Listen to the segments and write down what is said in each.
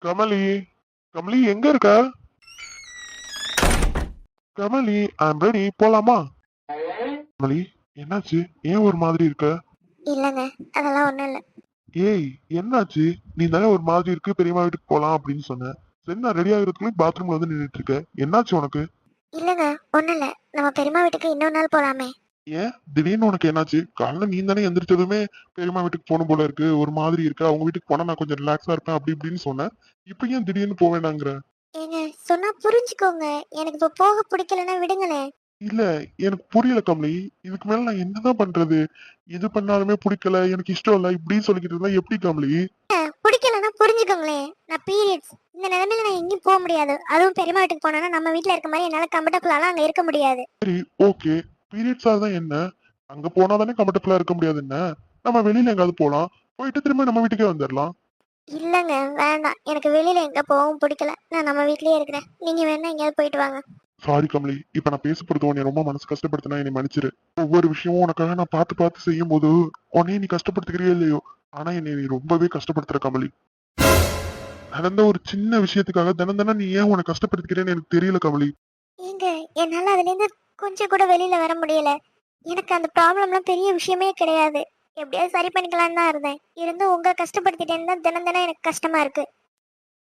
கமலி, கமலி எங்க இருக்க? Kamali, I'm ready, போலாமா? கமலி, என்னாச்சு? ஏன் ஒரு மாதிரி இருக்க? இல்லைங்க, அதெல்லாம் ஒன்றும் இல்லை. ஏய், என்னாச்சு? நீ தானே ஒரு மாதிரி இருக்கு, பெரியம்மா வீட்டுக்கு போலாம் அப்படின்னு சொன்ன. சரி, நான் ரெடி ஆகுறதுக்குள்ள பாத்ரூம்ல வந்து நின்னுட்டு இருக்க. என்னாச்சு உனக்கு? இல்லைங்க, ஒன்றும் இல்லை. நம்ம பெரியம்மா வீட்டுக்கு இன்னொரு நாள் போகலாமே. ஏன் திடீர்னு உனக்கு என்னாச்சு? காலைல நீ தானே எந்திரிச்சதுமே பெரியம்மா வீட்டுக்கு போகணும் போல இருக்கு, ஒரு மாதிரி இருக்கு, அவங்க வீட்டுக்கு போனா நான் கொஞ்சம் ரிலாக்ஸா இருப்பேன் அப்படி இப்படின்னு சொன்னேன். இப்ப ஏன் திடீர்னு போக வேண்டாங்கிற? ஏங்க, சொன்னால் புரிஞ்சுக்கோங்க. எனக்கு இப்போ போக பிடிக்கலன்னா விடுங்களேன். இல்ல, எனக்கு புரியல கமலி. இதுக்கு மேல நான் என்னதான் பண்றது? எது பண்ணாலுமே பிடிக்கல, எனக்கு இஷ்டம் இல்ல இப்படின்னு சொல்லிக்கிட்டு இருந்தா எப்படி கமலி? பிடிக்கலன்னா புரிஞ்சுக்கோங்களேன். நான் பீரியட்ஸ் இந்த நிலைமையில நான் எங்கேயும் போக முடியாது. அதுவும் பெரியம்மா வீட்டுக்கு போனோன்னா நம்ம வீட்டில் இருக்க மாதிரி என்னால் கம்ஃபர்டபுளாலாம் அங்கே இருக்க முடியாது. சரி, ஓகே. பீரியட்ஸா தான் என்ன? அங்க போனா தானே கம்ஃபர்டபுளா இருக்க முடியாது என்ன? நம்ம வெளியில எங்காவது போலாம். போயிட்டு திரும்ப நம்ம வீட்டுக்கே வந்துடலாம். இல்லைங்க, வேண்டாம். எனக்கு வெளியில் எங்கே போகவும் பிடிக்கல. நான் நம்ம வீட்லேயே இருக்கிறேன். நீங்கள் வேணா எங்கேயாவது போயிட்டு வாங்க. சாரி கமலி. இப்ப நான் பேச போறது உன்னை ரொம்ப மனசு கஷ்டப்படுத்தினா என்னை மன்னிச்சிரு. ஒவ்வொரு விஷயமும் உனக்காக நான் பார்த்து பார்த்து செய்யும் போது உன்னைய நீ கஷ்டப்படுத்துக்கிறியோ இல்லையோ, ஆனா என்னை நீ ரொம்பவே கஷ்டப்படுத்துற கமலி. நடந்த ஒரு சின்ன விஷயத்துக்காக தினம் தினம் நீ ஏன் உன்னை கஷ்டப்படுத்திக்கிறேன்னு எனக்கு தெரியல கமலி. ஏங்க, என்னால் அதுலேருந்து கொஞ்சம் கூட வெளியில் வர முடியல. எனக்கு அந்த ப்ராப்ளம்லாம் பெரிய விஷயமே கிடையாது. எப்படியாவது சரி பண்ணிக்கலான்னு தான் இருந்தேன். இருந்தும் உங்க கஷ்டப்படுத்திட்டேன்னு தான் தினம் தினம் எனக்கு கஷ்டமா இருக்கு.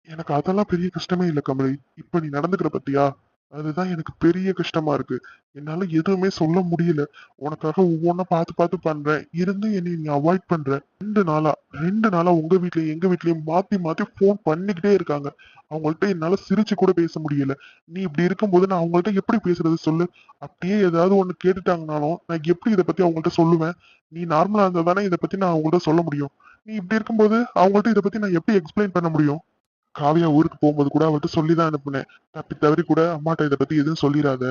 எனக்கு அதெல்லாம் பெரிய கஷ்டமே இல்ல கமலி. இப்ப நீ நடந்துக்கிற பத்தியா? அதுதான் எனக்கு பெரிய கஷ்டமா இருக்கு. என்னால எதுவுமே சொல்ல முடியல. உனக்காக ஒவ்வொன்னா பார்த்து பார்த்து பண்றேன். இருந்தும் என்னை நீ அவாய்ட் பண்ற. 2 நாளா உங்க வீட்லயும் எங்க வீட்லயும் மாத்தி மாத்தி ஃபோன் பண்ணிக்கிட்டே இருக்காங்க. அவங்கள்ட்ட என்னால சிரிச்சு கூட பேச முடியல. நீ இப்படி இருக்கும்போது நான் அவங்கள்ட்ட எப்படி பேசுறது சொல்லு? அப்படியே ஏதாவது ஒண்ணு கேட்டுட்டாங்கனாலும் நான் எப்படி இத பத்தி அவங்கள்ட்ட சொல்லுவேன்? நீ நார்மலா இருந்தா தானே இத பத்தி நான் அவங்கள்ட்ட சொல்ல முடியும். நீ இப்படி இருக்கும்போது அவங்கள்ட்ட இத பத்தி நான் எப்படி எக்ஸ்பிளைன் பண்ண முடியும்? காவியா ஊருக்கு போகும்போது கூட அவள்கிட்ட சொல்லிதான் அனுப்புனேன். தப்பி தவறி கூட அம்மாட்ட இதை பத்தி எதுவும் சொல்லிடாத.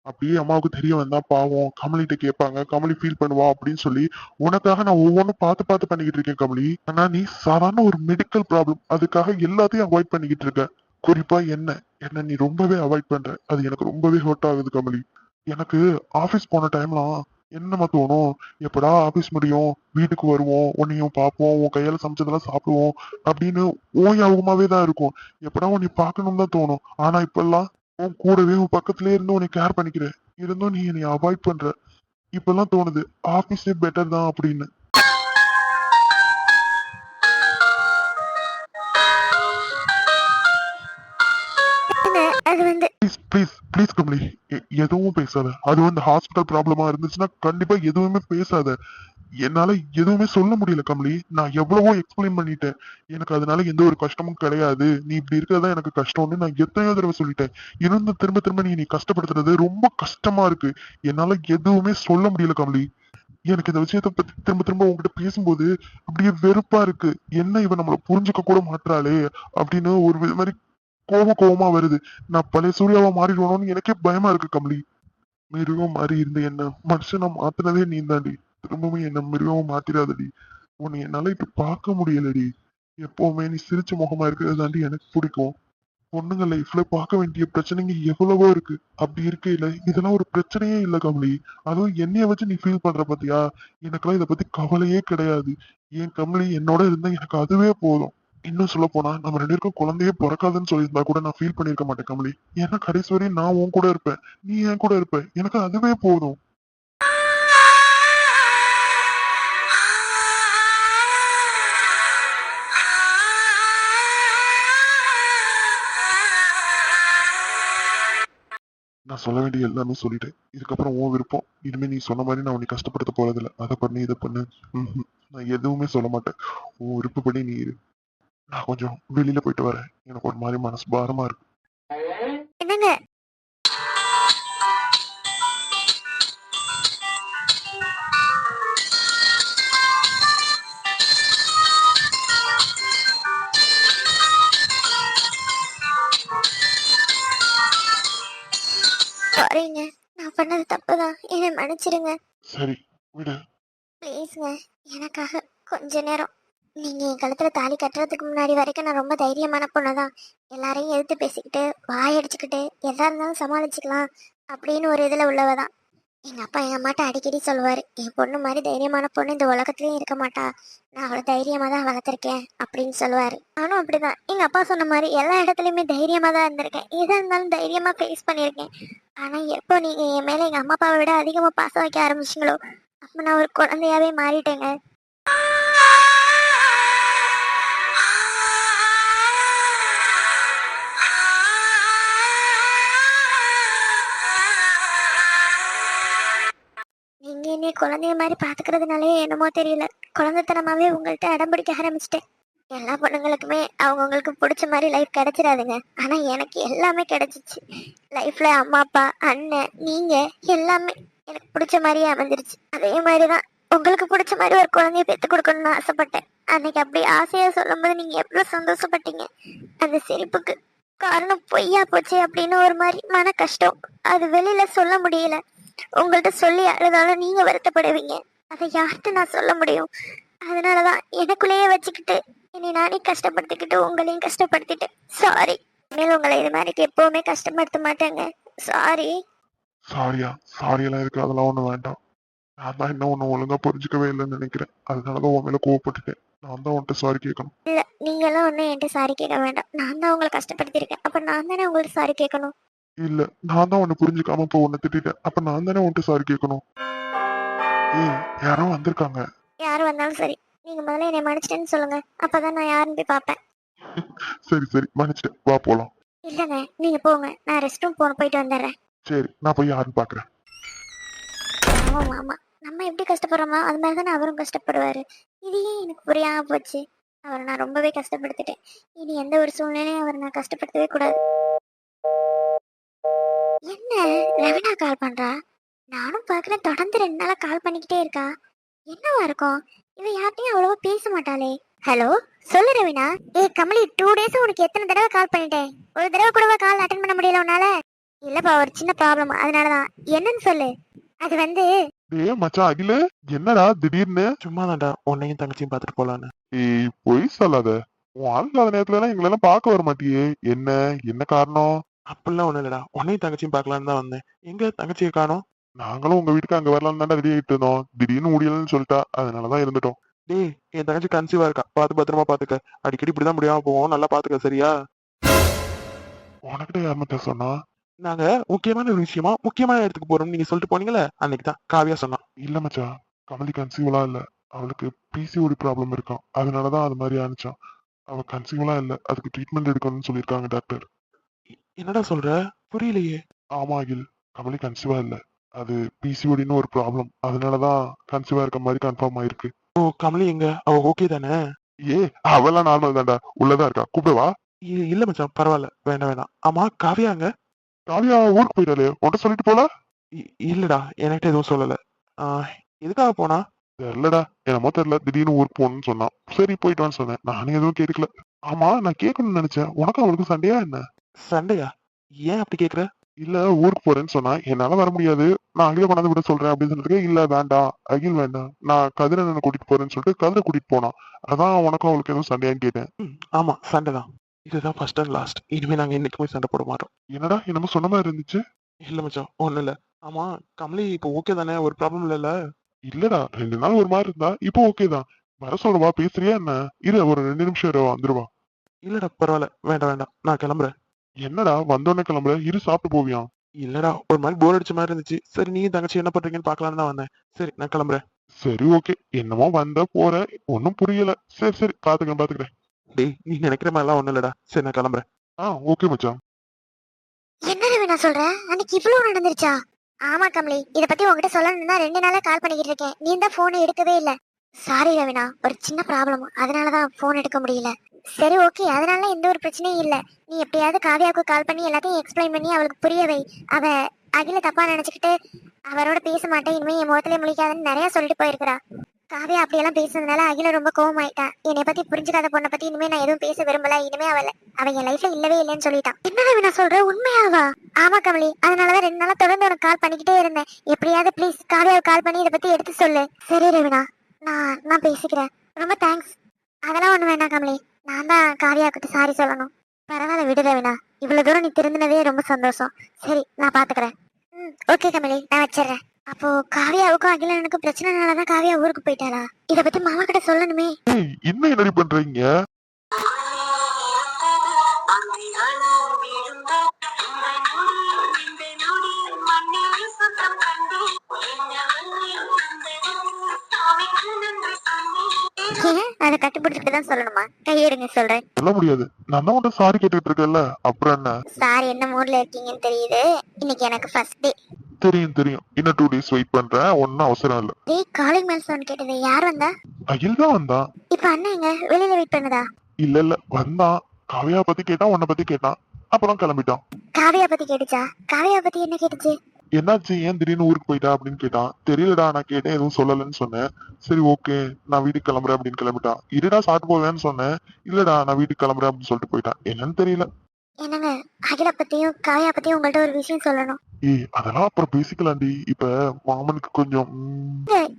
அப்படியே அம்மாவுக்கு தெரிய வந்தா பாவம் கமலிட்ட கேட்பாங்க, கமலி ஃபீல் பண்ணுவா அப்படின்னு சொல்லி உனக்காக நான் ஒவ்வொன்றும் பார்த்து பார்த்து பண்ணிக்கிட்டு இருக்கேன் கமலி. ஆனா நீ சாதாரண ஒரு மெடிக்கல் ப்ராப்ளம் அதுக்காக எல்லாத்தையும் அவாய்ட் பண்ணிக்கிட்டு இருக்க. குறிப்பா என்ன நீ ரொம்பவே அவாய்ட் பண்ற. அது எனக்கு ரொம்பவே ஹர்ட் ஆகுது கமலி. எனக்கு ஆபீஸ் போன டைம்லாம் என்னமா தோணும்? எப்படா ஆபீஸ் முடியும், வீட்டுக்கு வருவோம், உன்னையும் பார்ப்போம், உன் கையால சமைச்சதெல்லாம் சாப்பிடுவோம் அப்படின்னு ஓ ஞாபகமாவே தான் இருக்கும். எப்படா உன்னை பார்க்கணும்னு தான் தோணும். ஆனா இப்பெல்லாம் உன் கூடவே உன் பக்கத்திலே இருந்து உன்னை கேர் பண்ணிக்கிறேன். இருந்தும் நீ என்னை அவாய்ட் பண்ற. இப்பெல்லாம் தோணுது ஆபீஸே பெட்டர் தான் அப்படின்னு. ஏங்க, அது வந்து ப்ளீஸ் ப்ளீஸ் ப்ளீஸ் கமலி, எதுவும் பேசாத. அது வந்து ஹாஸ்பிட்டல் ப்ராப்ளமா இருந்துச்சுன்னா கண்டிப்பா எதுவுமே பேசாத. என்னால எதுவுமே சொல்ல முடியல கமலி. நான் எவ்வளவோ எக்ஸ்பிளைன் பண்ணிட்டேன். எனக்கு அதனால எந்த ஒரு கஷ்டமும் கிடையாது. நீ இப்படி இருக்கிறதா எனக்கு கஷ்டம்னு நான் எத்தனையோ தடவை சொல்லிட்டேன். இன்னும் திரும்ப திரும்ப நீ கஷ்டப்படுத்துறது ரொம்ப கஷ்டமா இருக்கு. என்னால எதுவுமே சொல்ல முடியல கமலி. எனக்கு இந்த விஷயத்த பத்தி திரும்ப திரும்ப உங்ககிட்ட பேசும்போது அப்படியே வெறுப்பா இருக்கு. என்ன இவன் நம்மள புரிஞ்சுக்க கூட மாட்றாளே அப்படின்னு ஒரு மாதிரி கோவமா வருது. நான் பழைய சூர்யாவா மாறிடுவோம்னு எனக்கே பயமா இருக்கு கமலி. மிருகம் மாறி இருந்த என்ன மனுஷனா மாத்துனதே நீ தாண்டி. திரும்பவும் என்ன மிருகமா மாத்திராதடி. உன்னை என்னால இப்ப பார்க்க முடியலடி. எப்பவுமே நீ சிரிச்ச முகமா இருக்கிறது தாண்டி எனக்கு பிடிக்கும். பொண்ணுங்க லைஃப்ல பார்க்க வேண்டிய பிரச்சனைங்க எவ்வளவோ இருக்கு. அப்படி இருக்கையில இதெல்லாம் ஒரு பிரச்சனையே இல்ல கமலி. அதுவும் என்னைய வச்சு நீ ஃபீல் பண்ற பாத்தியா? எனக்கெல்லாம் இத பத்தி கவலையே கிடையாது. என் கமலி என்னோட இருந்தா எனக்கு அதுவே போதும். இன்னும் சொல்ல போனா நம்ம 2 பேருக்கும் குழந்தையே பிறக்காதுன்னு சொல்லியிருந்தா கூட நான் ஃபீல் பண்ணிருக்க மாட்டேன் கமலி. ஏன்னா கடைசி வரையும் நான் உன் கூட இருப்பேன், நீ என் கூட இருப்ப. எனக்கு அதுவே போதும். நான் சொல்ல வேண்டிய எல்லாமே சொல்லிட்டேன். இதுக்கப்புறம் உன் விருப்பம். இனிமே நீ சொன்ன மாதிரி நான் உன்னை கஷ்டப்படுத்த போறதில்ல. அதை பண்ணு இதை பண்ணு. நான் எதுவுமே சொல்ல மாட்டேன். உன் விருப்பப்படி நீ இரு. நான் கொஞ்சம் வெளியில போயிட்டு வரேன். எனக்கு ஒரு மாதிரி மனசு பாரமா இருக்கு. என்னங்க, சாரிங்க. நான் பண்ணது தப்பு தான். என்னை மன்னிச்சிடுங்க. சரி, விடு. ப்ளீஸ்ங்க, எனக்காக கொஞ்ச நேரம். நீங்கள் என் கழுத்தில் தாலி கட்டுறதுக்கு முன்னாடி வரைக்கும் நான் ரொம்ப தைரியமான பொண்ணு தான். எல்லாரையும் எதிர்த்து பேசிக்கிட்டு வாயடிச்சுக்கிட்டு எதா இருந்தாலும் சமாளிச்சுக்கலாம் அப்படின்னு ஒரு இதில் உள்ளவ தான். எங்க அப்பா எங்க அம்மாட்ட அடிக்கடி சொல்லுவாரு, என் பொண்ணு மாதிரி தைரியமான பொண்ணு இந்த உலகத்துலயும் இருக்க மாட்டா, நான் அவளை தைரியமா தான் வளர்த்துருக்கேன் அப்படின்னு சொல்லுவாரு. நானும் அப்படிதான் எங்க அப்பா சொன்ன மாதிரி எல்லா இடத்துலயுமே தைரியமா தான் இருந்திருக்கேன், எதா இருந்தாலும் தைரியமா ஃபேஸ் பண்ணியிருக்கேன். ஆனா எப்போ நீங்க என் மேல எங்க அம்மா அப்பாவை விட அதிகமா பாசம் வைக்க ஆரம்பிச்சிங்களோ அப்ப நான் ஒரு குழந்தையாவே மாறிட்டேங்க. நீங்க என்னைய குழந்தைய மாதிரி பாத்துக்கிறதுனாலே என்னமோ தெரியல, குழந்தைத்தனமாவே உங்கள்கிட்ட அடம் பிடிக்க ஆரம்பிச்சிட்டேன். எல்லா பொண்ணுங்களுக்குமே அவங்கவுங்களுக்கு பிடிச்ச மாதிரி லைஃப் கிடைச்சிடாதுங்க. ஆனா எனக்கு எல்லாமே கிடைச்சிச்சு. லைஃப்ல அம்மா அப்பா அண்ணன் நீங்க எல்லாமே எனக்கு பிடிச்ச மாதிரியே அமைஞ்சிருச்சு. அதே மாதிரிதான் உங்களுக்கு பிடிச்ச மாதிரி ஒரு குழந்தைய பெத்து கொடுக்கணும்னு ஆசைப்பட்டேன். அன்னைக்கு அப்படி ஆசையா சொல்லும்போது நீங்க எவ்வளவு சந்தோஷப்பட்டீங்க. அந்த சிரிப்புக்கு காரணம் பொய்யா போச்சு அப்படின்னு ஒரு மாதிரி மன கஷ்டம். அது வெளியில சொல்ல முடியல. உங்கள்கிட்ட சொல்லி அழுதாலும் நீங்க வருத்தப்படுவீங்க. அதை யார்கிட்ட நான் சொல்ல முடியும்? அதனாலதான் எனக்குள்ளேயே வச்சுக்கிட்டு இனி நானே கஷ்டப்படுத்திக்கிட்டு உங்களையும் கஷ்டப்படுத்திட்டு சாரி. மேல உங்களை இது மாதிரி எப்பவுமே கஷ்டப்படுத்த மாட்டேங்க. சாரி. சாரியா? சாரி எல்லாம் இருக்கு, அதெல்லாம் ஒண்ணும் வேண்டாம். நான் தான் என்ன ஒண்ணு ஒழுங்கா புரிஞ்சுக்கவே இல்லைன்னு நினைக்கிறேன், அதனாலதான் உன் மேல கோவப்பட்டுட்டேன். நான் தான் உன்கிட்ட சாரி கேட்கணும். இல்ல நீங்க எல்லாம் ஒன்னும் என்கிட்ட சாரி கேட்க வேண்டாம். நான் தான் உங்களை கஷ்டப்படுத்திருக்கேன், அப்ப நான் தானே உங்களுக்கு சாரி கேட்கணும். இல்ல, நான் தான் உன்னை புரிஞ்சுக்காம இப்போ உன்னை திட்டிட்டேன், அப்ப நான் தானே உன்கிட்ட சாரி கேட்கணும். ஏய், யாரோ வந்திருக்காங்க. யாரு வந்தாலும் சரி, நீங்க முதல்ல என்னை மன்னிச்சிட்டேன்னு சொல்லுங்க, அப்பதான் நான் யாருன்னு போய் பார்ப்பேன். சரி சரி, மன்னிச்சிட்டேன், வா போலாம். இல்லங்க நீங்க போங்க, நான் ரெஸ்ட் ரூம் போயிட்டு வந்துடுறேன். சரி, நான் போய் யாருன்னு பாக்குறேன். ஆமா ஆமா, நம்ம எப்படி கஷ்டப்படுறோமோ அது மாதிரி தானே அவரும் கஷ்டப்படுவாரு. இது ஏன் எனக்கு புரியாம போச்சு? அவரை நான் ரொம்பவே கஷ்டப்படுத்திட்டேன். இனி எந்த ஒரு சூழ்நிலையும் அவரை நான் கஷ்டப்படுத்தவே கூடாது. என்ன ரவினா கால் பண்றா? நானும் பாக்குறேன் தொடர்ந்து 2 நாளா கால் பண்ணிக்கிட்டே இருக்கா. என்னவா இருக்கும்? இவ யார்ட்டையும் அவ்வளவா பேச மாட்டாளே. ஹலோ, சொல்லு ரவினா. ஏய் கமலி, 2 டேஸ் உனக்கு எத்தனை தடவை கால் பண்ணிட்டேன், ஒரு தடவை கூடவா கால் அட்டன் பண்ண முடியல உன்னால? இல்லப்பா, ஒரு சின்ன ப்ராப்ளம், அதனாலதான். என்னன்னு சொல்லு. அது வந்து டேய் மச்சான் அகில, என்னடா திடீர்னு? சும்மாதான்டா உன்னையும் தங்கச்சியும் பார்த்துட்டு போலான்னு. ஏய் பொய் சொல்லாத. உன் ஆள் இல்லாத நேரத்துல எல்லாம் எங்களை எல்லாம் பார்க்க வர மாட்டியே, என்ன என்ன காரணம்? அப்படிலாம் ஒண்ணும் இல்லடா, உன்னையும் தங்கச்சியும் பார்க்கலான்னு தான் வந்தேன். எங்க தங்கச்சியை காணோம்? நாங்களும் உங்க வீட்டுக்கு அங்க வரலாம் தானே ரெடி ஆயிட்டு இருந்தோம், திடீர்னு முடியலன்னு சொல்லிட்டா, அதனாலதான் இருந்துட்டோம். டேய், என் தங்கச்சி கன்சீவா இருக்கா, பார்த்து பத்திரமா பாத்துக்க. அடிக்கடி இப்படிதான் முடியாம போவோம், நல்லா பாத்துக்க சரியா? உனக்கிட்ட யார் மச்சான் சொன்னா? நாங்க முக்கியமான ஒரு விஷயமா முக்கியமான இடத்துக்கு போறோம்னு நீங்க சொல்லிட்டு போனீங்களே, அன்னைக்கு தான் காவியா சொன்னா. இல்ல மச்சான், கமலி கன்சீவலா இல்ல, அவளுக்கு பிசிஓடி ப்ராப்ளம் இருக்கான், அதனாலதான் அது மாதிரி ஆனிச்சான். அவ கன்சீவலா இல்ல, அதுக்கு ட்ரீட்மெண்ட் எடுக்கணும்னு சொல்லியிருக்காங்க டாக்டர். என்னடா சொல்ற? புரியலையே. ஆமா அகில், கமலி கன்சீவா இல்ல, அது பிசிஓடின்னு ஒரு ப்ராப்ளம், அதனாலதான் கன்சீவா இருக்க மாதிரி கன்ஃபார்ம் ஆயிருக்கு. ஓ, கமலி எங்க? அவ ஓகே தானே? ஏ, அவெல்லாம் நார்மல் தான்டா, உள்ளதா இருக்கா, கூப்பிடுவா. இல்ல மச்சான், பரவாயில்ல, வேண்டாம் வேண்டாம். ஆமா, காவியாங்க? காவியா ஊருக்கு போயிட்டாலே, உன்கிட்ட சொல்லிட்டு போல? இல்லடா, என்கிட்ட எதுவும் சொல்லல. எதுக்காக போனா? தெரியலடா, என்னமோ தெரியல, திடீர்னு ஊருக்கு போகணும்னு சொன்னான், சரி போயிட்டு சொன்னேன், நானும் எதுவும் கேட்கல. ஆமா, நான் கேட்கணும்னு நினைச்சேன், உனக்கு அவளுக்கு சண்டையா என்ன? சண்டையா? ஏன் அப்படி கேக்குற? இல்ல, ஊருக்கு போறேன்னு சொன்னா, என்னால வர முடியாது, நான் அகில கொண்டாந்து விட சொல்றேன் அப்படின்னு சொல்லிட்டு, இல்ல வேண்டாம் அகில் வேண்டாம், நான் கதிரனை கூட்டிட்டு போறேன்னு சொல்லிட்டு கதிரை கூட்டிட்டு போனான். அதான் உனக்கும் அவளுக்கு எதுவும் சண்டையான்னு கேட்டேன். ஆமா, சண்டை தான். இதுதான் ஃபர்ஸ்ட் அண்ட் லாஸ்ட். இனிமே நாங்க என்னைக்குமே சண்டை போட மாட்டோம். என்னடா என்னமோ சொன்ன மாதிரி இருந்துச்சு? இல்ல மச்சான், ஒண்ணும் இல்ல. ஆமா, கமலி இப்போ ஓகே தானே? ஒரு ப்ராப்ளம் இல்லல்ல? இல்லடா, 2 நாள் ஒரு மாதிரி இருந்தா, இப்போ ஓகே தான். வர சொல்றவா, பேசுறியா என்ன? இரு, ஒரு 2 நிமிஷம் இரு, வந்துருவா. இல்லடா, பரவாயில்ல, வேண்டாம் வேண்டாம், நான் கிளம்புறேன். என்னடா வந்தோடனே கிளம்புற, இரு சாப்பிட்டு போவியா? இல்லடா, ஒரு மாதிரி போர் அடிச்ச மாதிரி இருந்துச்சு. சரி, நீயும் தங்கச்சி என்ன பண்றீங்கன்னு பாக்கலான்னு தான் வந்தேன். சரி, நான் கிளம்புறேன். சரி ஓகே, என்னமோ வந்த போற, ஒன்னும் புரியல, சரி சரி, பாத்துக்கிறேன். டேய், நீ நினைக்கிற மாதிரிலாம் ஒண்ணும் இல்லடா. சரி, நான் கிளம்புறேன். ஓகே மச்சான். என்ன ரவினா சொல்ற? அன்னைக்கு இவ்வளவு நடந்துருச்சா? ஆமா கமலி, இத பத்தி உங்ககிட்ட சொல்லணும்னு தான் 2 நாளா கால் பண்ணிக்கிட்டு இருக்கேன், நீ தான் போன் எடுக்கவே இல்ல. சாரி ரவினா, ஒரு சின்ன ப்ராப்ளம், அதனாலதான் போன் எடுக்க முடியல. சரி ஓகே, அதனால எந்த ஒரு பிரச்சனையும் இல்ல. நீ எப்படியாவது காவியாவுக்கு கால் பண்ணி எல்லாத்தையும் எக்ஸ்பிளைன் பண்ணி அவளுக்கு புரிய வை. அவ அகில தப்பா நினைச்சுக்கிட்டு அவரோட பேச மாட்டேன், இனிமே என் முகத்திலே முழிக்காதுன்னு நிறைய சொல்லிட்டு போயிருக்கிறா. காவியா அப்படியெல்லாம் பேசுனதுனால அகில ரொம்ப கோவமாயிட்டான். என்னை பத்தி புரிஞ்சுக்காத பொண்ணை பத்தி இனிமே நான் எதுவும் பேச விரும்பல, இனிமே அவன் என் லைஃப்ல இல்லவே இல்லைன்னு சொல்லிட்டான். என்ன ரவினா சொல்ற, உண்மையாவா? ஆமா கமலி, அதனாலதான் 2 நாளா தொடர்ந்து உனக்கு கால் பண்ணிக்கிட்டே இருந்தேன். எப்படியாவது ப்ளீஸ் காவியாவுக்கு கால் பண்ணி இதை பத்தி எடுத்து சொல்லு. சரி ரவினா, நான் பேசிக்கிறேன், ரொம்ப தேங்க்ஸ். அதெல்லாம் ஒண்ணு வேண்டாம் கமலி, நான் தான் காவியாக்கிட்ட சாரி சொல்லணும். பரவாயில்ல விடு ரவினா, இவ்வளவு தூரம் நீ திருந்தினதே ரொம்ப சந்தோஷம். சரி, நான் பாத்துக்கிறேன். ஓகே கமலி, நான் வச்சிடுறேன். அப்போ காவியாவுக்கும் அகிலனுக்கும் பிரச்சனைனாலதான் காவியா ஊருக்கு போயிட்டாளா? இத பத்தி மாமா கிட்ட சொல்லணுமே. ஏய் என்ன என்னடி பண்றீங்க? ஏன் அதை கட்டுப்பிடிச்சிட்டு தான் சொல்லணுமா? கையெடுங்க சொல்றேன். சொல்ல முடியாது. நான் தான் உன்ட்ட சாரி கேட்டுட்டு இருக்கேன்ல, அப்புறம் என்ன? சாரி என்ன மூட்ல இருக்கீங்கன்னு தெரியுது. இன்னைக்கு எனக்கு ஃபர்ஸ்ட் டே. தெரியும் தெரியும். இன்னும் 2 days வெயிட் பண்றேன். ஒன்னும் அவசரம் இல்ல. டேய், காலிங் மேல் சவுண்ட் கேட்டது. யார் வந்தா? அகில் தான் வந்தான். இப்ப அண்ணன் எங்க? வெளியில வெயிட் பண்ணுதா? இல்ல வந்தான். காவியா பத்தி கேட்டான், உன்னை பத்தி கேட்டான், அப்புறம் கிளம்பிட்டான். காவியா பத்தி கேட்டுச்சா? காவியா பத்தி என்ன கேட்டுச்சு? என்னாச்சு, ஏன் திடீர்னு ஊருக்கு போயிட்டா அப்படின்னு கேட்டான். தெரியலடா, நான் கேட்டேன், எதுவும் சொல்லலன்னு சொன்னேன். சரி ஓகே, நான் வீட்டுக்கு கிளம்புறேன் அப்படின்னு கிளம்பிட்டான். இருடா சாப்பிட்டு போவேன்னு சொன்னேன். இல்லடா நான் வீட்டுக்கு கிளம்புறேன் அப்படின்னு சொல்லிட்டு போயிட்டான். என்னன்னு தெரியல. என்னங்க, அகில பத்தியும் காவியா பத்தியும் உங்கள்ட்ட ஒரு விஷயம் சொல்லணும். ஏய் அதெல்லாம் அப்புறம் பேசிக்கலாம்டி. இப்ப மாமனுக்கு கொஞ்சம்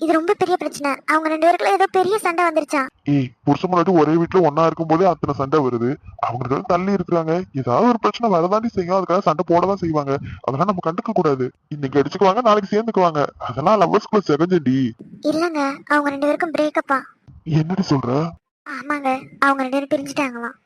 இது ரொம்ப பெரிய பிரச்சனை. அவங்க 2 பேருக்குள்ள ஏதோ பெரிய சண்டை வந்துருச்சாம். ஏய் புருஷன் முன்னாடி ஒரே வீட்டுல ஒன்னா இருக்கும் போதே அத்தனை சண்டை வருது. அவங்க 2 பேரும் தள்ளி இருக்கிறாங்க. ஏதாவது ஒரு பிரச்சனை வரதாண்டி செய்யும். அதுக்காக சண்டை போடதான் செய்வாங்க. அதெல்லாம் நம்ம கண்டுக்க கூடாது. இன்னைக்கு அடிச்சுக்குவாங்க, நாளைக்கு சேர்ந்துக்குவாங்க. அதெல்லாம் லவ்வர்ஸ்குள்ள செகஞ்சடி. இல்லங்க, அவங்க 2 பேருக்கும் பிரேக்கப்பா. என்னடி சொல்ற? ஆமாங்க, அவங்க 2 பேரும் பிரிஞ்சுட்டாங்களாம்.